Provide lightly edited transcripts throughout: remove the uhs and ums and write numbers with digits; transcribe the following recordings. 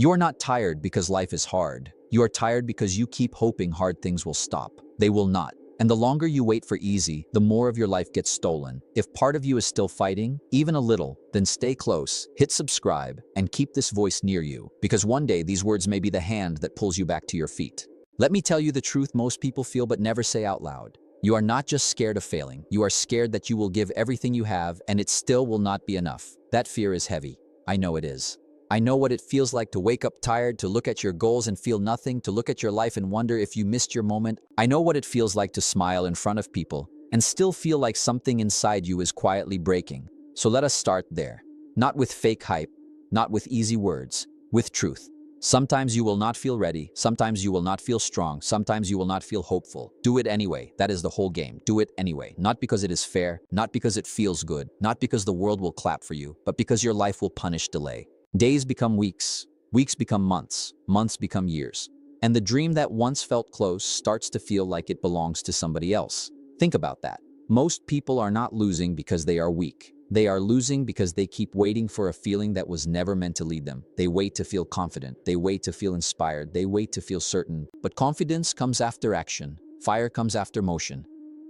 You're not tired because life is hard. You are tired because you keep hoping hard things will stop. They will not. And the longer you wait for easy, the more of your life gets stolen. If part of you is still fighting, even a little, then stay close, hit subscribe, and keep this voice near you. Because one day these words may be the hand that pulls you back to your feet. Let me tell you the truth most people feel but never say out loud. You are not just scared of failing. You are scared that you will give everything you have and it still will not be enough. That fear is heavy. I know it is. I know what it feels like to wake up tired, to look at your goals and feel nothing, to look at your life and wonder if you missed your moment. I know what it feels like to smile in front of people and still feel like something inside you is quietly breaking. So let us start there. Not with fake hype, not with easy words, with truth. Sometimes you will not feel ready, sometimes you will not feel strong, sometimes you will not feel hopeful. Do it anyway. That is the whole game. Do it anyway. Not because it is fair, not because it feels good, not because the world will clap for you, but because your life will punish delay. Days become weeks, weeks become months, months become years. And the dream that once felt close starts to feel like it belongs to somebody else. Think about that. Most people are not losing because they are weak. They are losing because they keep waiting for a feeling that was never meant to lead them. They wait to feel confident. They wait to feel inspired. They wait to feel certain. But confidence comes after action. Fire comes after motion.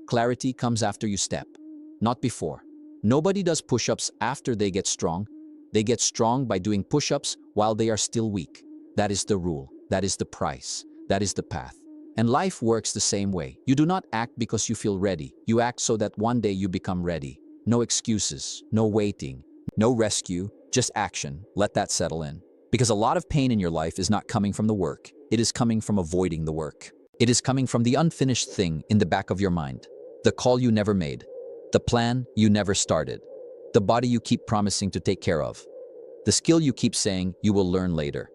Clarity comes after you step, not before. Nobody does push-ups after they get strong. They get strong by doing push-ups while they are still weak. That is the rule. That is the price. That is the path. And life works the same way. You do not act because you feel ready. You act so that one day you become ready. No excuses, no waiting, no rescue, just action. Let that settle in. Because a lot of pain in your life is not coming from the work. It is coming from avoiding the work. It is coming from the unfinished thing in the back of your mind. The call you never made. The plan you never started. The body you keep promising to take care of. The skill you keep saying you will learn later.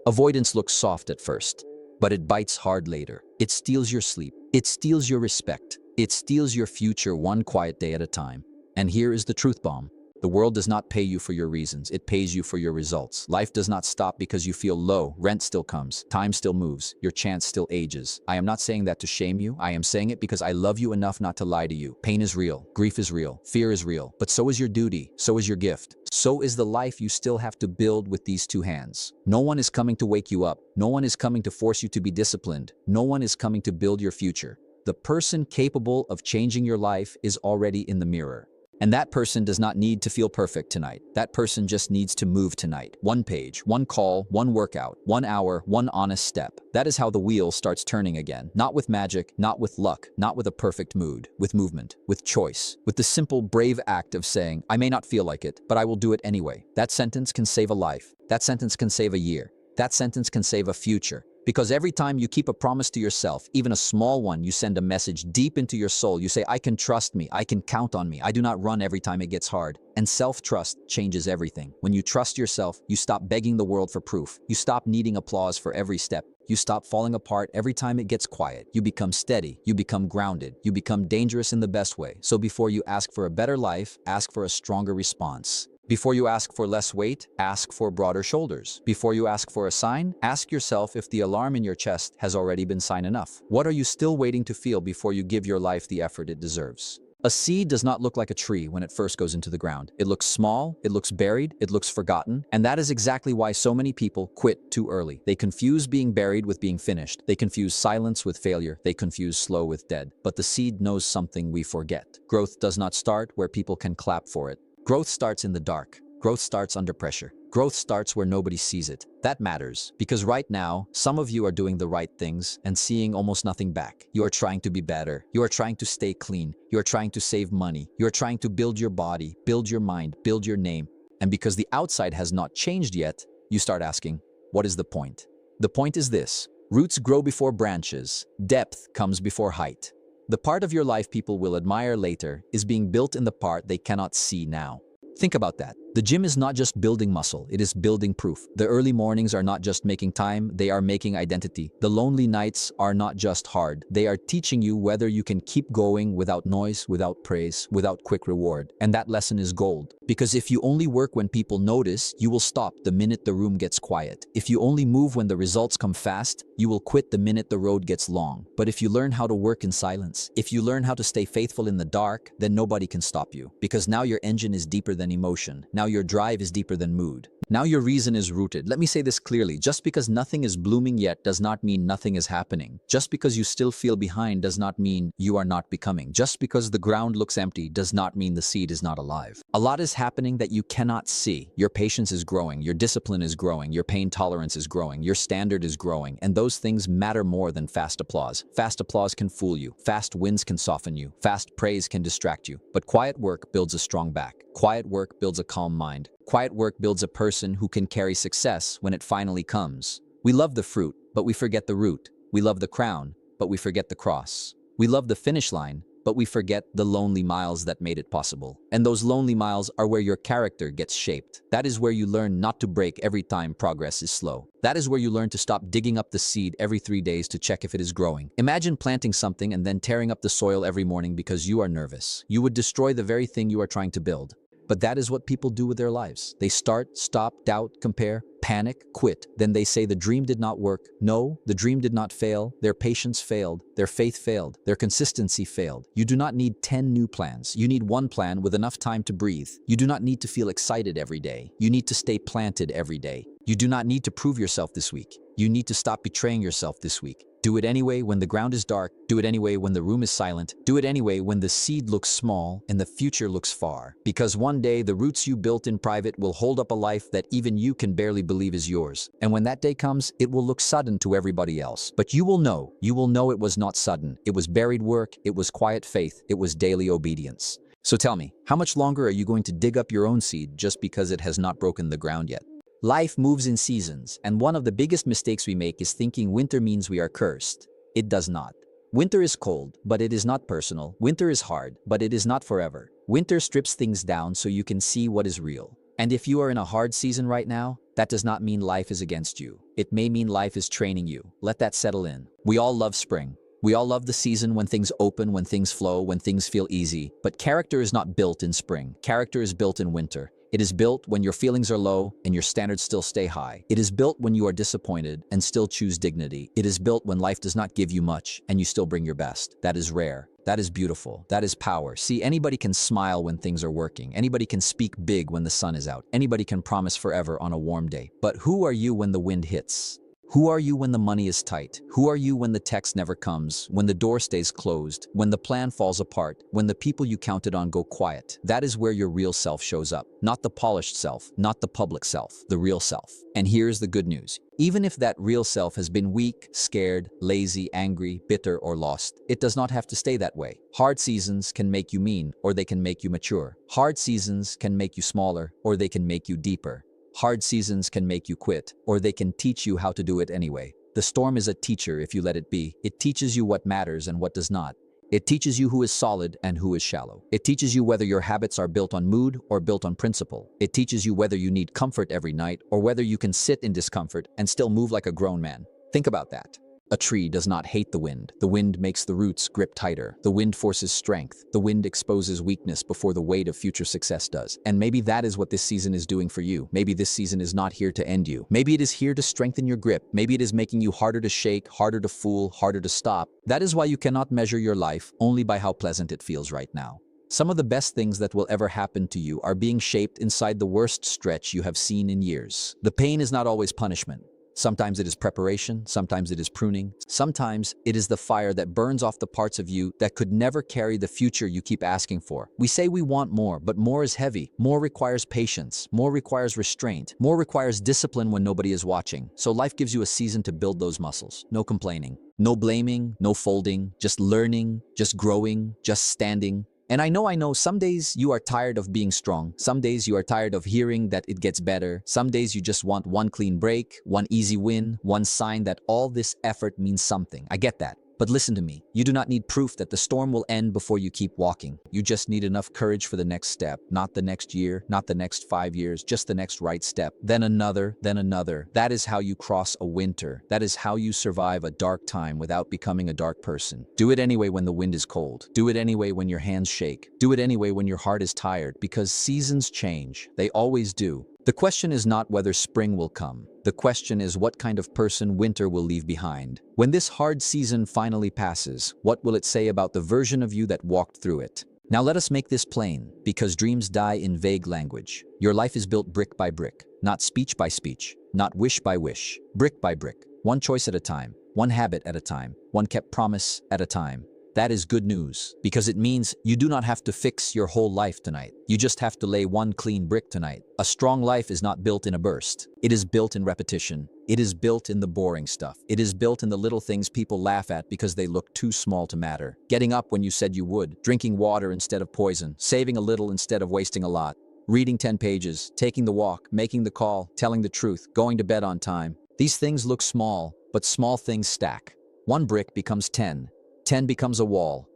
Avoidance looks soft at first, but it bites hard later. It steals your sleep. It steals your respect. It steals your future one quiet day at a time. And here is the truth bomb. The world does not pay you for your reasons. It pays you for your results. Life does not stop because you feel low. Rent still comes. Time still moves. Your chance still ages. I am not saying that to shame you. I am saying it because I love you enough not to lie to you. Pain is real. Grief is real. Fear is real. But so is your duty. So is your gift. So is the life you still have to build with these two hands. No one is coming to wake you up. No one is coming to force you to be disciplined. No one is coming to build your future. The person capable of changing your life is already in the mirror. And that person does not need to feel perfect tonight. That person just needs to move tonight. One page, one call, one workout, 1 hour, one honest step. That is how the wheel starts turning again. Not with magic, not with luck, not with a perfect mood, with movement, with choice, with the simple, brave act of saying, I may not feel like it, but I will do it anyway. That sentence can save a life. That sentence can save a year. That sentence can save a future. Because every time you keep a promise to yourself, even a small one, you send a message deep into your soul. You say, I can trust me. I can count on me. I do not run every time it gets hard. And self-trust changes everything. When you trust yourself, you stop begging the world for proof. You stop needing applause for every step. You stop falling apart every time it gets quiet. You become steady. You become grounded. You become dangerous in the best way. So before you ask for a better life, ask for a stronger response. Before you ask for less weight, ask for broader shoulders. Before you ask for a sign, ask yourself if the alarm in your chest has already been sign enough. What are you still waiting to feel before you give your life the effort it deserves? A seed does not look like a tree when it first goes into the ground. It looks small, it looks buried, it looks forgotten, and that is exactly why so many people quit too early. They confuse being buried with being finished. They confuse silence with failure. They confuse slow with dead. But the seed knows something we forget. Growth does not start where people can clap for it. Growth starts in the dark. Growth starts under pressure. Growth starts where nobody sees it. That matters, because right now, some of you are doing the right things and seeing almost nothing back. You are trying to be better. You are trying to stay clean. You are trying to save money. You are trying to build your body, build your mind, build your name. And because the outside has not changed yet, you start asking, what is the point? The point is this: roots grow before branches. Depth comes before height. The part of your life people will admire later is being built in the part they cannot see now. Think about that. The gym is not just building muscle, it is building proof. The early mornings are not just making time, they are making identity. The lonely nights are not just hard, they are teaching you whether you can keep going without noise, without praise, without quick reward. And that lesson is gold. Because if you only work when people notice, you will stop the minute the room gets quiet. If you only move when the results come fast, you will quit the minute the road gets long. But if you learn how to work in silence, if you learn how to stay faithful in the dark, then nobody can stop you. Because now your engine is deeper than emotion. Now Now your drive is deeper than mood. Now your reason is rooted. Let me say this clearly. Just because nothing is blooming yet does not mean nothing is happening. Just because you still feel behind does not mean you are not becoming. Just because the ground looks empty does not mean the seed is not alive. A lot is happening that you cannot see. Your patience is growing, your discipline is growing, your pain tolerance is growing, your standard is growing, and those things matter more than fast applause. Fast applause can fool you. Fast wins can soften you. Fast praise can distract you. But quiet work builds a strong back. Quiet work builds a calm mind. Quiet work builds a person who can carry success when it finally comes. We love the fruit, but we forget the root. We love the crown, but we forget the cross. We love the finish line, but we forget the lonely miles that made it possible. And those lonely miles are where your character gets shaped. That is where you learn not to break every time progress is slow. That is where you learn to stop digging up the seed every 3 days to check if it is growing. Imagine planting something and then tearing up the soil every morning because you are nervous. You would destroy the very thing you are trying to build. But that is what people do with their lives. They start, stop, doubt, compare, panic, quit. Then they say the dream did not work. No, the dream did not fail. Their patience failed. Their faith failed. Their consistency failed. You do not need 10 new plans. You need one plan with enough time to breathe. You do not need to feel excited every day. You need to stay planted every day. You do not need to prove yourself this week. You need to stop betraying yourself this week. Do it anyway when the ground is dark. Do it anyway when the room is silent. Do it anyway when the seed looks small and the future looks far. Because one day the roots you built in private will hold up a life that even you can barely believe is yours. And when that day comes, it will look sudden to everybody else. But you will know it was not sudden. It was buried work, it was quiet faith, it was daily obedience. So tell me, how much longer are you going to dig up your own seed just because it has not broken the ground yet? Life moves in seasons, and one of the biggest mistakes we make is thinking winter means we are cursed. It does not. Winter is cold, but it is not personal. Winter is hard, but it is not forever. Winter strips things down so you can see what is real. And if you are in a hard season right now, that does not mean life is against you. It may mean life is training you. Let that settle in. We all love spring. We all love the season when things open, when things flow, when things feel easy. But character is not built in spring. Character is built in winter. It is built when your feelings are low and your standards still stay high. It is built when you are disappointed and still choose dignity. It is built when life does not give you much and you still bring your best. That is rare. That is beautiful. That is power. See, anybody can smile when things are working. Anybody can speak big when the sun is out. Anybody can promise forever on a warm day. But who are you when the wind hits? Who are you when the money is tight? Who are you when the text never comes? When the door stays closed? When the plan falls apart? When the people you counted on go quiet? That is where your real self shows up. Not the polished self, not the public self, the real self. And here's the good news. Even if that real self has been weak, scared, lazy, angry, bitter, or lost, it does not have to stay that way. Hard seasons can make you mean, or they can make you mature. Hard seasons can make you smaller, or they can make you deeper. Hard seasons can make you quit, or they can teach you how to do it anyway. The storm is a teacher if you let it be. It teaches you what matters and what does not. It teaches you who is solid and who is shallow. It teaches you whether your habits are built on mood or built on principle. It teaches you whether you need comfort every night or whether you can sit in discomfort and still move like a grown man. Think about that. A tree does not hate the wind. The wind makes the roots grip tighter. The wind forces strength. The wind exposes weakness before the weight of future success does. And maybe that is what this season is doing for you. Maybe this season is not here to end you. Maybe it is here to strengthen your grip. Maybe it is making you harder to shake, harder to fool, harder to stop. That is why you cannot measure your life only by how pleasant it feels right now. Some of the best things that will ever happen to you are being shaped inside the worst stretch you have seen in years. The pain is not always punishment. Sometimes it is preparation, sometimes it is pruning, sometimes it is the fire that burns off the parts of you that could never carry the future you keep asking for. We say we want more, but more is heavy. More requires patience, more requires restraint, more requires discipline when nobody is watching. So life gives you a season to build those muscles. No complaining, no blaming, no folding, just learning, just growing, just standing. And I know, some days you are tired of being strong. Some days you are tired of hearing that it gets better. Some days you just want one clean break, one easy win, one sign that all this effort means something. I get that. But listen to me, you do not need proof that the storm will end before you keep walking. You just need enough courage for the next step, not the next year, not the next 5 years, just the next right step. Then another, then another. That is how you cross a winter. That is how you survive a dark time without becoming a dark person. Do it anyway when the wind is cold. Do it anyway when your hands shake. Do it anyway when your heart is tired, because seasons change. They always do. The question is not whether spring will come. The question is what kind of person winter will leave behind. When this hard season finally passes, what will it say about the version of you that walked through it? Now let us make this plain, because dreams die in vague language. Your life is built brick by brick, not speech by speech, not wish by wish, brick by brick, one choice at a time, one habit at a time, one kept promise at a time. That is good news, because it means you do not have to fix your whole life tonight. You just have to lay one clean brick tonight. A strong life is not built in a burst. It is built in repetition. It is built in the boring stuff. It is built in the little things people laugh at because they look too small to matter. Getting up when you said you would, drinking water instead of poison, saving a little instead of wasting a lot, reading 10 pages, taking the walk, making the call, telling the truth, going to bed on time. These things look small, but small things stack. One brick becomes 10. 10 becomes a wall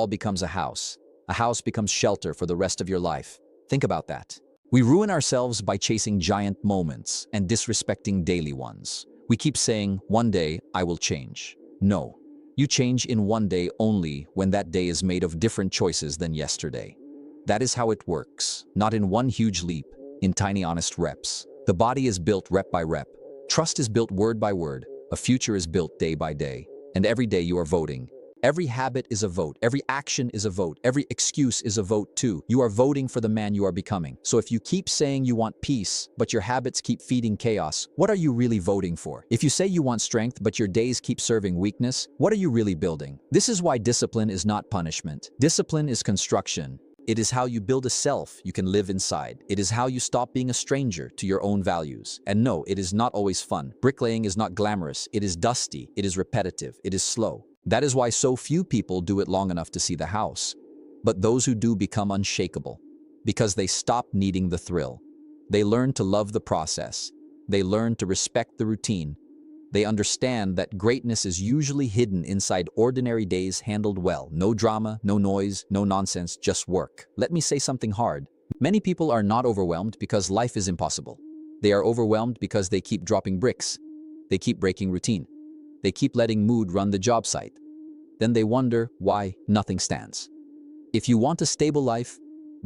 becomes a house becomes shelter for the rest of your life. Think about that. We ruin ourselves by chasing giant moments and disrespecting daily ones. We keep saying, one day I will change. No, you change in one day only when that day is made of different choices than yesterday. That is how it works, not in one huge leap, in tiny honest reps. The body is built rep by rep. Trust is built word by word. A future is built day by day. And every day you are voting. Every habit is a vote. Every action is a vote. Every excuse is a vote too. You are voting for the man you are becoming. So if you keep saying you want peace, but your habits keep feeding chaos, what are you really voting for? If you say you want strength, but your days keep serving weakness, what are you really building? This is why discipline is not punishment. Discipline is construction. It is how you build a self you can live inside. It is how you stop being a stranger to your own values. And no, it is not always fun. Bricklaying is not glamorous. It is dusty. It is repetitive. It is slow. That is why so few people do it long enough to see the house. But those who do become unshakable, because they stop needing the thrill. They learn to love the process. They learn to respect the routine. They understand that greatness is usually hidden inside ordinary days handled well. No drama, no noise, no nonsense, just work. Let me say something hard. Many people are not overwhelmed because life is impossible. They are overwhelmed because they keep dropping bricks. They keep breaking routine. They keep letting mood run the job site. Then they wonder why nothing stands. If you want a stable life,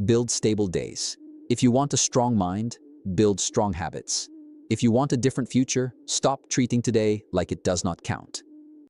build stable days. If you want a strong mind, build strong habits. If you want a different future, stop treating today like it does not count.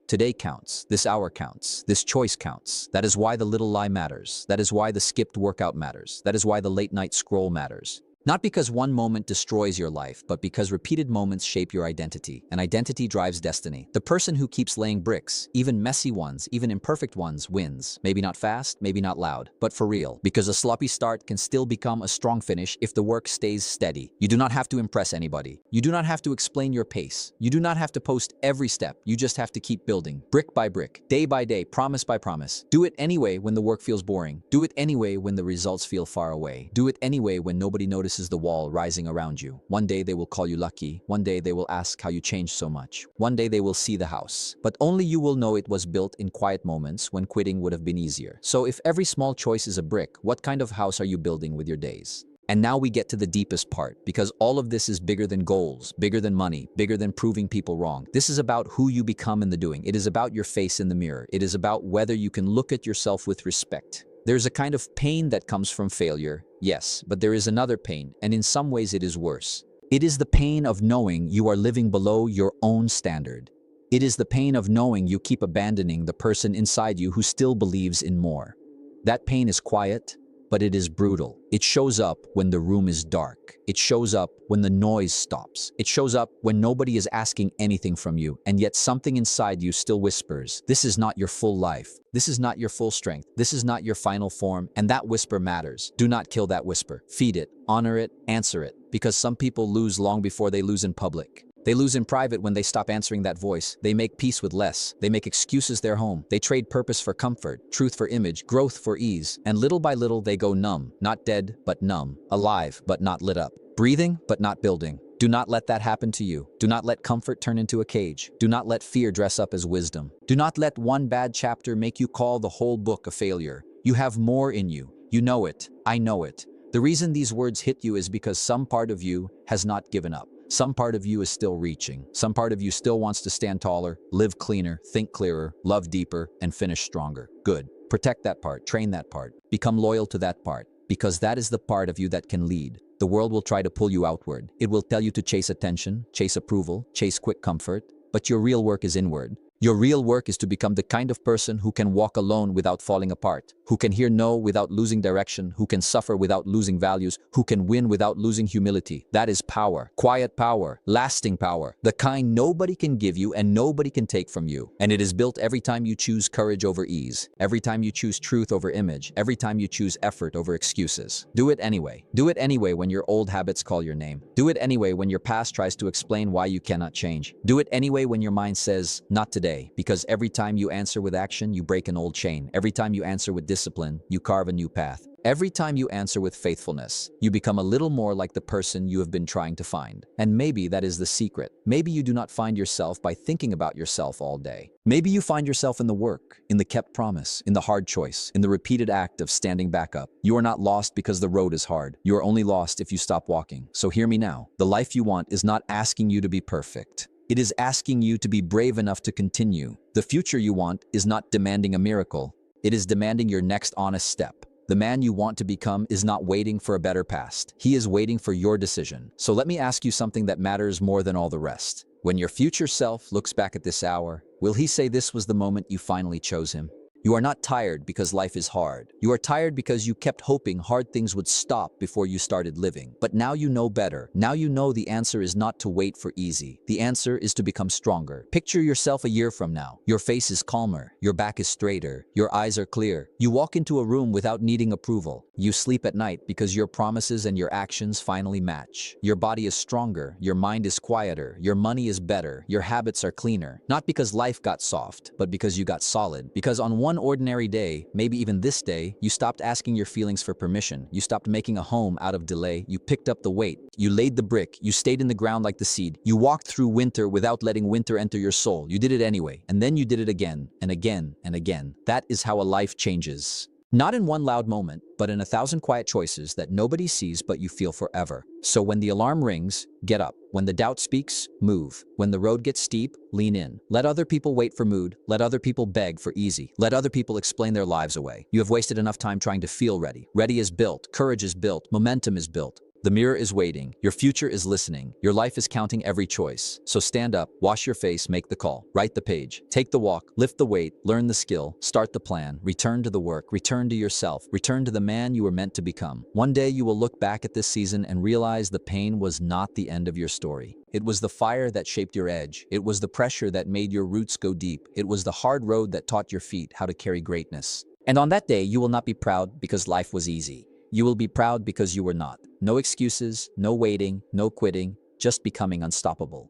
Today counts, this hour counts, this choice counts. That is why the little lie matters. That is why the skipped workout matters. That is why the late night scroll matters. Not because one moment destroys your life, but because repeated moments shape your identity, and identity drives destiny. The person who keeps laying bricks, even messy ones, even imperfect ones, wins. Maybe not fast, maybe not loud, but for real. Because a sloppy start can still become a strong finish if the work stays steady. You do not have to impress anybody. You do not have to explain your pace. You do not have to post every step. You just have to keep building, brick by brick, day by day, promise by promise. Do it anyway when the work feels boring. Do it anyway when the results feel far away. Do it anyway when nobody notices the wall rising around you. One day they will call you lucky. One day they will ask how you changed so much. One day they will see the house. But only you will know it was built in quiet moments when quitting would have been easier. So if every small choice is a brick, what kind of house are you building with your days? And now we get to the deepest part, because all of this is bigger than goals, bigger than money, bigger than proving people wrong. This is about who you become in the doing. It is about your face in the mirror. It is about whether you can look at yourself with respect. There's a kind of pain that comes from failure, yes, but there is another pain, and in some ways it is worse. It is the pain of knowing you are living below your own standard. It is the pain of knowing you keep abandoning the person inside you who still believes in more. That pain is quiet, but it is brutal. It shows up when the room is dark. It shows up when the noise stops. It shows up when nobody is asking anything from you, and yet something inside you still whispers, this is not your full life. This is not your full strength. This is not your final form, and that whisper matters. Do not kill that whisper. Feed it, honor it, answer it, because some people lose long before they lose in public. They lose in private when they stop answering that voice. They make peace with less. They make excuses their home. They trade purpose for comfort, truth for image, growth for ease. And little by little they go numb. Not dead, but numb. Alive, but not lit up. Breathing, but not building. Do not let that happen to you. Do not let comfort turn into a cage. Do not let fear dress up as wisdom. Do not let one bad chapter make you call the whole book a failure. You have more in you. You know it. I know it. The reason these words hit you is because some part of you has not given up. Some part of you is still reaching. Some part of you still wants to stand taller, live cleaner, think clearer, love deeper, and finish stronger. Good. Protect that part. Train that part. Become loyal to that part. Because that is the part of you that can lead. The world will try to pull you outward. It will tell you to chase attention, chase approval, chase quick comfort. But your real work is inward. Your real work is to become the kind of person who can walk alone without falling apart, who can hear no without losing direction, who can suffer without losing values, who can win without losing humility. That is power. Quiet power, lasting power, the kind nobody can give you and nobody can take from you. And it is built every time you choose courage over ease, every time you choose truth over image, every time you choose effort over excuses. Do it anyway. Do it anyway when your old habits call your name. Do it anyway when your past tries to explain why you cannot change. Do it anyway when your mind says, not today, because every time you answer with action, you break an old chain. Every time you answer with discipline, you carve a new path. Every time you answer with faithfulness, you become a little more like the person you have been trying to find. And maybe that is the secret. Maybe you do not find yourself by thinking about yourself all day. Maybe you find yourself in the work, in the kept promise, in the hard choice, in the repeated act of standing back up. You are not lost because the road is hard. You are only lost if you stop walking. So hear me now. The life you want is not asking you to be perfect. It is asking you to be brave enough to continue. The future you want is not demanding a miracle. It is demanding your next honest step. The man you want to become is not waiting for a better past. He is waiting for your decision. So let me ask you something that matters more than all the rest. When your future self looks back at this hour, will he say this was the moment you finally chose him? You are not tired because life is hard. You are tired because you kept hoping hard things would stop before you started living. But now you know better. Now you know the answer is not to wait for easy. The answer is to become stronger. Picture yourself a year from now. Your face is calmer. Your back is straighter. Your eyes are clear. You walk into a room without needing approval. You sleep at night because your promises and your actions finally match. Your body is stronger. Your mind is quieter. Your money is better. Your habits are cleaner. Not because life got soft, but because you got solid. Because on one ordinary day, maybe even this day, you stopped asking your feelings for permission. You stopped making a home out of delay. You picked up the weight. You laid the brick. You stayed in the ground like the seed. You walked through winter without letting winter enter your soul. You did it anyway. And then you did it again and again and again. That is how a life changes. Not in one loud moment, but in 1,000 quiet choices that nobody sees but you feel forever. So when the alarm rings, get up. When the doubt speaks, move. When the road gets steep, lean in. Let other people wait for mood. Let other people beg for easy. Let other people explain their lives away. You have wasted enough time trying to feel ready. Ready is built. Courage is built. Momentum is built. The mirror is waiting. Your future is listening. Your life is counting every choice. So stand up, wash your face, make the call. Write the page. Take the walk, lift the weight, learn the skill, start the plan, return to the work, return to yourself, return to the man you were meant to become. One day you will look back at this season and realize the pain was not the end of your story. It was the fire that shaped your edge. It was the pressure that made your roots go deep. It was the hard road that taught your feet how to carry greatness. And on that day, you will not be proud because life was easy. You will be proud because you were not. No excuses, no waiting, no quitting, just becoming unstoppable.